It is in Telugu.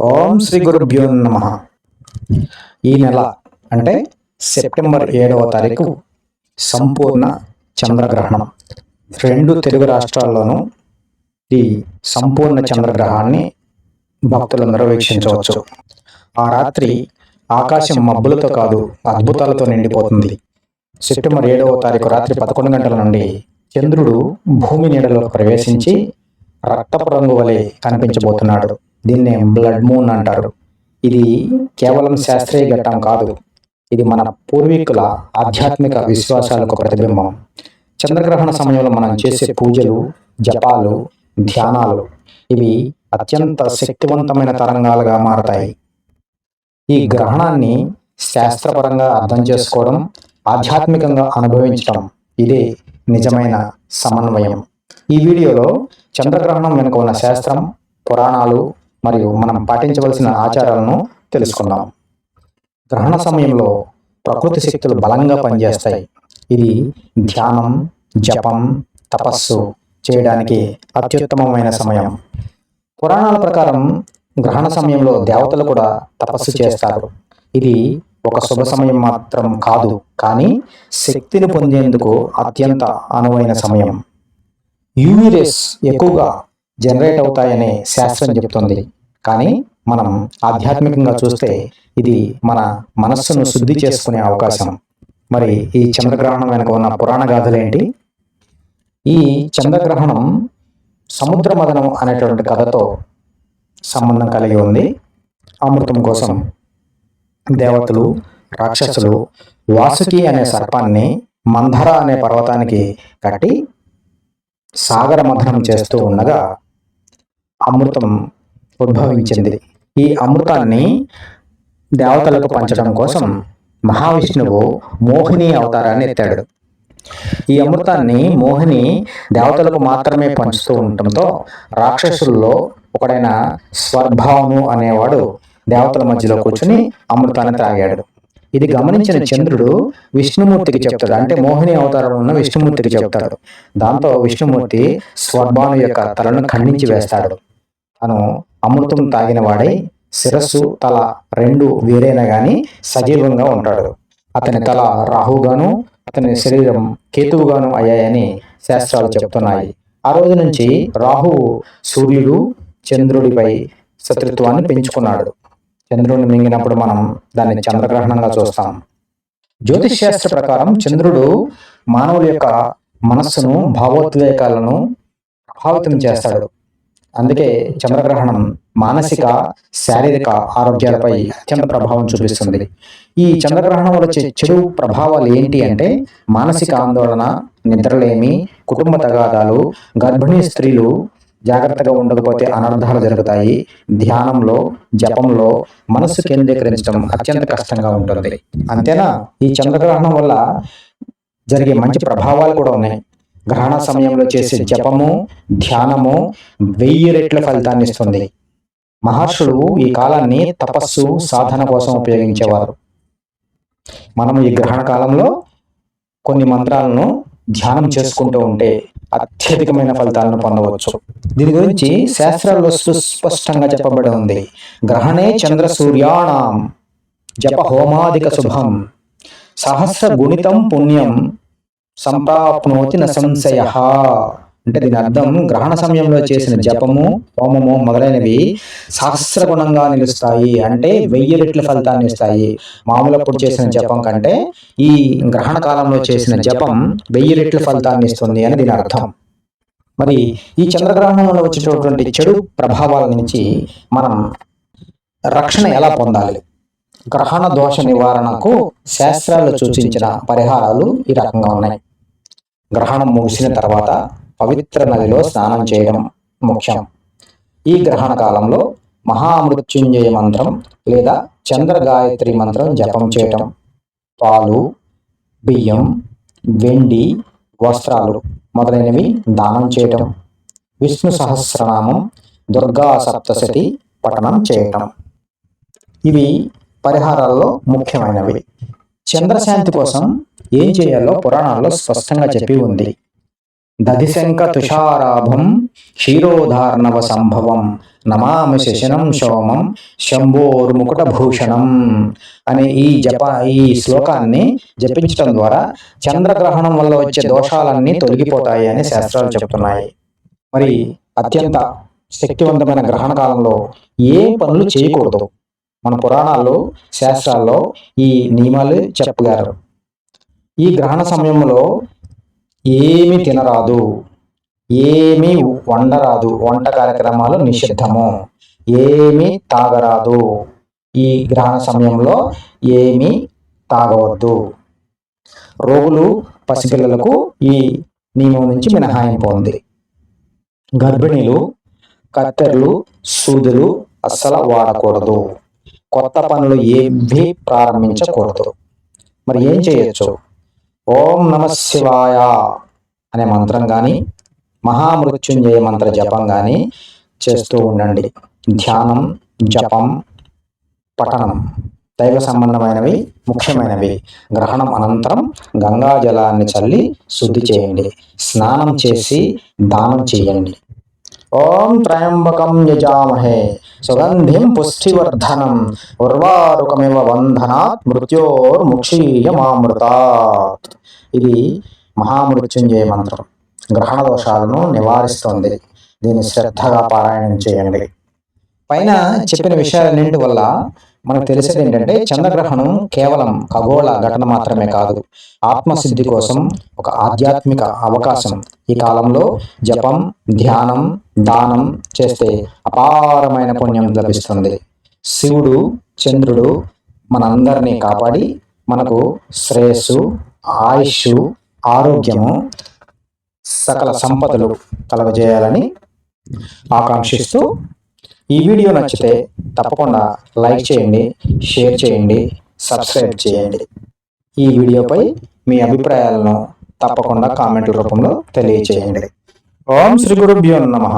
ఓం శ్రీ గురుభ్యో నమః. ఈ నెల అంటే సెప్టెంబర్ 7వ తారీఖు సంపూర్ణ చంద్రగ్రహణం. రెండు తెలుగు రాష్ట్రాల్లోనూ ఈ సంపూర్ణ చంద్రగ్రహణాన్ని భక్తులందరూ వీక్షించవచ్చు. ఆ రాత్రి ఆకాశం మబ్బులతో కాదు అద్భుతాలతో నిండిపోతుంది. సెప్టెంబర్ 7వ తారీఖు రాత్రి 11 గంటల నుండి చంద్రుడు భూమి నీడలో ప్రవేశించి రక్తపు రంగు వలె కనిపించబోతున్నాడు. దీన్నే బ్లడ్ మూన్ అంటారు. ఇది కేవలం శాస్త్రీయ ఘట్టం కాదు, ఇది మన పూర్వీకుల ఆధ్యాత్మిక విశ్వాసాలకు ప్రతిబింబం. చంద్రగ్రహణ సమయంలో మనం చేసే పూజలు, జపాలు, ధ్యానాలు ఇవి అత్యంత శక్తివంతమైన తరంగాలుగా మారతాయి. ఈ గ్రహణాన్ని శాస్త్రపరంగా అర్థం చేసుకోవడం, ఆధ్యాత్మికంగా అనుభవించడం ఇదే నిజమైన సమన్వయం. ఈ వీడియోలో చంద్రగ్రహణం వెనుక ఉన్న శాస్త్రం, పురాణాలు మరియు మనం పాటించవలసిన ఆచారాలను తెలుసుకుందాం. గ్రహణ సమయంలో ప్రకృతి శక్తులు బలంగా పనిచేస్తాయి. ఇది ధ్యానం, జపం, తపస్సు చేయడానికి అత్యుత్తమమైన సమయం. పురాణాల ప్రకారం గ్రహణ సమయంలో దేవతలు కూడా తపస్సు చేస్తారు. ఇది ఒక శుభ సమయం మాత్రం కాదు, కానీ శక్తిని పొందేందుకు అత్యంత అనువైన సమయం. యూవీ రేస్ ఎక్కువగా జనరేట్ అవుతాయని శాస్త్రం చెబుతుంది, కానీ మనం ఆధ్యాత్మికంగా చూస్తే ఇది మన మనస్సును శుద్ధి చేసుకునే అవకాశం. మరి ఈ చంద్రగ్రహణం వెనుక ఉన్న పురాణ గాథలేంటి? ఈ చంద్రగ్రహణం సముద్ర మదనం అనేటువంటి కథతో సంబంధం కలిగి ఉంది. అమృతం కోసం దేవతలు, రాక్షసులు వాసుకి అనే సర్పాన్ని మంధర అనే పర్వతానికి కట్టి సాగర మథనం చేస్తూ ఉండగా అమృతం ఉద్భవించింది. ఈ అమృతాన్ని దేవతలకు పంచడం కోసం మహావిష్ణువు మోహిని అవతారాన్ని ఎత్తాడు. ఈ అమృతాన్ని మోహిని దేవతలకు మాత్రమే పంచుతూ ఉండటంతో రాక్షసుల్లో ఒకడైన స్వర్భాను అనేవాడు దేవతల మధ్యలో కూర్చుని అమృతాన్ని త్రాగాడు. ఇది గమనించిన చంద్రుడు విష్ణుమూర్తికి చెప్తాడు, అంటే మోహిని అవతారంలో ఉన్న విష్ణుమూర్తికి చెప్తాడు. దాంతో విష్ణుమూర్తి స్వర్భాను యొక్క తలను ఖండించి వేస్తాడు. తను అమృతం తాగిన వాడై శిరస్సు, తల రెండు వేరైనా గాని సజీవంగా ఉంటాడు. అతని తల రాహుగాను, అతని శరీరం కేతువుగాను అయ్యాయని శాస్త్రాలు చెప్తున్నాయి. ఆ రోజు నుంచి రాహువు సూర్యుడు, చంద్రుడిపై శత్రుత్వాన్ని పెంచుకున్నాడు. చంద్రుడిని మింగినప్పుడు మనం దాన్ని చంద్రగ్రహణంగా చూస్తాం. జ్యోతిష్ శాస్త్ర ప్రకారం చంద్రుడు మానవుల యొక్క మనస్సును, భావోద్వేగాలను ప్రభావితం చేస్తాడు. అందుకే చంద్రగ్రహణం మానసిక, శారీరక ఆరోగ్యాలపై అత్యంత ప్రభావం చూపిస్తుంది. ఈ చంద్రగ్రహణంలో వచ్చే చెడు ప్రభావాలు ఏంటి అంటే మానసిక ఆందోళన, నిద్రలేమి, కుటుంబ తగాదాలు, గర్భిణీ స్త్రీలు జాగ్రత్తగా ఉండకపోతే అనర్థాలు జరుగుతాయి. ధ్యానంలో, జపంలో మనస్సు కేంద్రీకరించడం అత్యంత కష్టంగా ఉంటుంది. అంతేనా, ఈ చంద్రగ్రహణం వల్ల జరిగే మంచి ప్రభావాలు కూడా ఉన్నాయి. గ్రహణ సమయంలో చేసే జపము, ధ్యానము 1000 రెట్ల ఫలితాన్ని ఇస్తుంది. మహర్షులు ఈ కాలాన్ని తపస్సు, సాధన కోసం ఉపయోగించేవారు. మనం ఈ గ్రహణ కాలంలో కొన్ని మంత్రాలను ధ్యానం చేసుకుంటూ ఉంటే అత్యధికమైన ఫలితాలను పొందవచ్చు. దీని గురించి శాస్త్రాల్లో సుస్పష్టంగా చెప్పబడి ఉంది. గ్రహణే చంద్ర సూర్యాణం జప హోమాదిక శుభం సహస్ర గుణితం పుణ్యం సంప్రాప్నోతి న సంశయ. అంటే దీని అర్థం గ్రహణ సమయంలో చేసిన జపము, హోమము మొదలైనవి సహస్రగుణంగా నిలుస్తాయి, అంటే 1000 రెట్ల ఫలితాన్ని ఇస్తాయి. మామూలప్పుడు చేసిన జపం కంటే ఈ గ్రహణ కాలంలో చేసిన జపం 1000 రెట్ల ఫలితాన్ని ఇస్తుంది అని దీని అర్థం. మరి ఈ చంద్రగ్రహణంలో వచ్చేటటువంటి చెడు ప్రభావాల నుంచి మనం రక్షణ ఎలా పొందాలి? గ్రహణ దోష నివారణకు శాస్త్రాలు సూచించిన పరిహారాలు ఈ రకంగా ఉన్నాయి. గ్రహణం ముగిసిన తర్వాత పవిత్ర నదిలో స్నానం చేయడం ముఖ్యం. ఈ గ్రహణ కాలంలో మహామృత్యుంజయ మంత్రం లేదా చంద్ర గాయత్రి మంత్రం జపం చేయటం, పాలు, బియ్యం, వెండి, వస్త్రాలు మొదలైనవి దానం చేయటం, విష్ణు సహస్రనామం, దుర్గా సప్తశతి పఠనం చేయటం ఇవి పరిహారాల్లో ముఖ్యమైనవి. చంద్రశాంతి కోసం ఏం చేయాలో పురాణాల్లో స్పష్టంగా చెప్పి ఉంది. దధిశంక తుషారాభం క్షీరోధార్ణవ సంభవం నమామి శశనం సోమం శంభోర్ముకుటభూషణం అనే ఈ శ్లోకాన్ని జపించడం ద్వారా చంద్రగ్రహణం వల్ల వచ్చే దోషాలన్నీ తొలగిపోతాయి అని శాస్త్రాలు చెబుతున్నాయి. మరి అత్యంత శక్తివంతమైన గ్రహణ కాలంలో ఏ పనులు చేయకూడదు, మన పురాణాల్లో శాస్త్రాల్లో ఈ నియమాలు చెప్పారు. ఈ గ్రహణ సమయంలో ఏమి తినరాదు, ఏమీ వండరాదు, వంట కార్యక్రమాలు నిషిద్ధము, ఏమీ తాగరాదు, ఈ గ్రహణ సమయంలో ఏమీ తాగవద్దు. రోగులు పసిపిల్లలకు ఈ నియమం నుంచి మినహాయింపు ఉంది. గర్భిణీలు కత్తెరలు సూదులు అస్సలు వాడకూడదు. కొత్త పనులు ఏవి ప్రారంభించకూడదు. మరి ఏం చేయొచ్చు? ఓం నమః శివాయ అనే మంత్రం కానీ, మహామృత్యుంజయ మంత్ర జపం కానీ చేస్తూ ఉండండి. ధ్యానం, జపం, పఠనం దైవ సంబంధమైనవి, ముఖ్యమైనవి. గ్రహణం అనంతరం గంగా జలాన్ని చల్లి శుద్ధి చేయండి. స్నానం చేసి దానం చేయండి. ఓం త్రయంబకం యజామహే సుగంధిం పుష్టివర్ధనం ఉర్వారుకమివ బంధనాత్ మృత్యోర్ముక్షీయమామృతాత్. ఇది మహామృత్యుంజయ మంత్రం గ్రహణ దోషాలను నివారిస్తుంది. దీన్ని శ్రద్ధగా పారాయణం చేయండి. పైన చెప్పిన విషయాలన్నింటి వల్ల మనకు తెలిసేది ఏంటంటే, చంద్రగ్రహణం కేవలం ఖగోళ ఘటన మాత్రమే కాదు, ఆత్మసిద్ధి కోసం ఒక ఆధ్యాత్మిక అవకాశం. ఈ కాలంలో జపం, ధ్యానం, దానం చేస్తే అపారమైన పుణ్యం లభిస్తుంది. శివుడు, చంద్రుడు మనందరినీ కాపాడి మనకు శ్రేయస్సు, ఆయుష్, ఆరోగ్యము, సకల సంపదలు కలగజేయాలని ఆకాంక్షిస్తూ, ఈ వీడియో నచ్చితే తప్పకుండా లైక్ చేయండి, షేర్ చేయండి, సబ్స్క్రైబ్ చేయండి. ఈ వీడియోపై మీ అభిప్రాయాలను తప్పకుండా కామెంట్ల రూపంలో తెలియచేయండి. ఓం శ్రీ గురుభ్యో నమః.